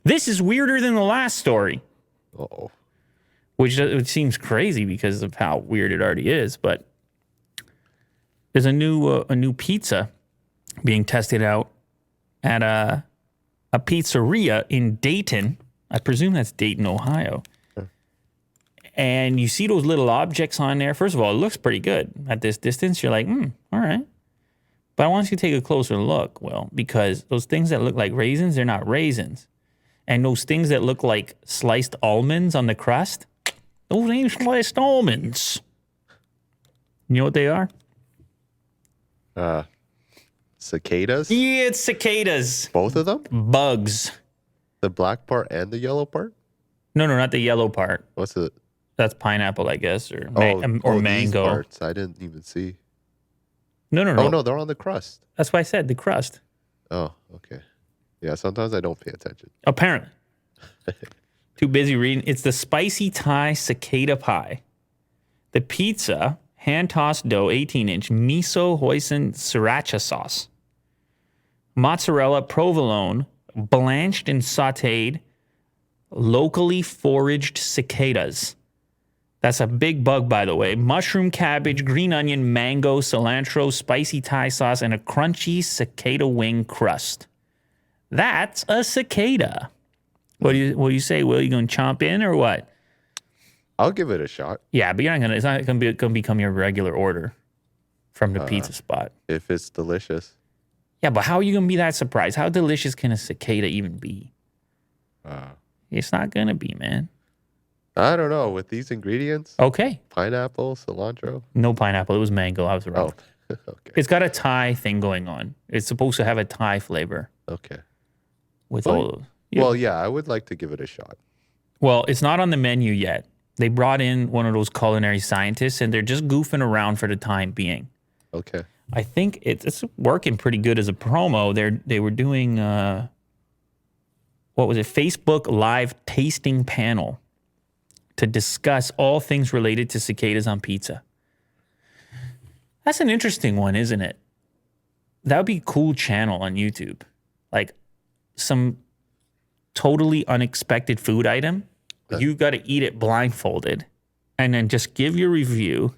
This is weirder than the last story, Uh-oh. which seems crazy because of how weird it already is. But there's a new pizza being tested out at a pizzeria in Dayton. I presume that's Dayton, Ohio. And you see those little objects on there. First of all, it looks pretty good at this distance. You're like, all right. But I want you to take a closer look, Will, because those things that look like raisins, they're not raisins. And those things that look like sliced almonds on the crust, those ain't sliced almonds. You know what they are? Cicadas? Yeah, it's cicadas. Both of them? Bugs. The black part and the yellow part? No, not the yellow part. What's it? That's pineapple, I guess, or These mango. parts. I didn't even see. No. Oh, no, they're on the crust. That's why I said the crust. Oh, okay. Yeah, sometimes I don't pay attention. Apparently. Too busy reading. It's the spicy Thai cicada pie. The pizza, hand-tossed dough, 18-inch, miso hoisin sriracha sauce. Mozzarella provolone, blanched and sautéed, locally foraged cicadas. That's a big bug, by the way. Mushroom, cabbage, green onion, mango, cilantro, spicy Thai sauce, and a crunchy cicada wing crust. That's a cicada. What do you say, Will? You going to chomp in or what? I'll give it a shot. Yeah, but it's not going to become your regular order from the pizza spot. If it's delicious. Yeah, but how are you going to be that surprised? How delicious can a cicada even be? It's not going to be, man. I don't know. With these ingredients, Okay. pineapple, cilantro. No pineapple. It was mango. I was wrong. Oh, okay. It's got a Thai thing going on. It's supposed to have a Thai flavor Okay. with Well, all those. Yeah. Well, yeah, I would like to give it a shot. Well, it's not on the menu yet. They brought in one of those culinary scientists, and they're just goofing around for the time being. Okay. I think it's working pretty good as a promo. They were doing what was it? Facebook Live tasting panel to discuss all things related to cicadas on pizza. That's an interesting one, isn't it? That would be a cool channel on YouTube. Like some totally unexpected food item. You got to eat it blindfolded and then just give your review.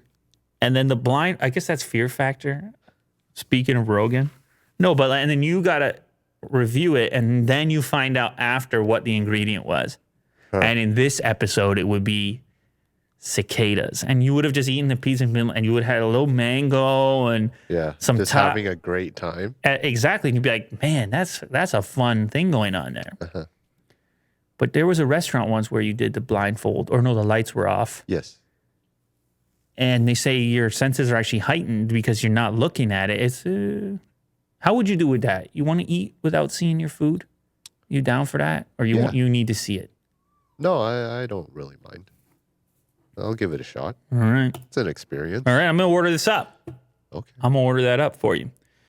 And then I guess that's Fear Factor. Speaking of Rogan. No, but and then you got to review it and then you find out after what the ingredient was. Huh. And in this episode, it would be cicadas. And you would have just eaten the pizza and you would have had a little mango and some just having a great time. Exactly. And you'd be like, man, that's a fun thing going on there. Uh-huh. But there was a restaurant once where you did the blindfold, or no, the lights were off. Yes. And they say your senses are actually heightened because you're not looking at it. It's how would you do with that? You want to eat without seeing your food? You down for that? Or you need to see it? No, I don't really mind. I'll give it a shot. All right. It's an experience. All right, I'm going to order this up. Okay. I'm going to order that up for you.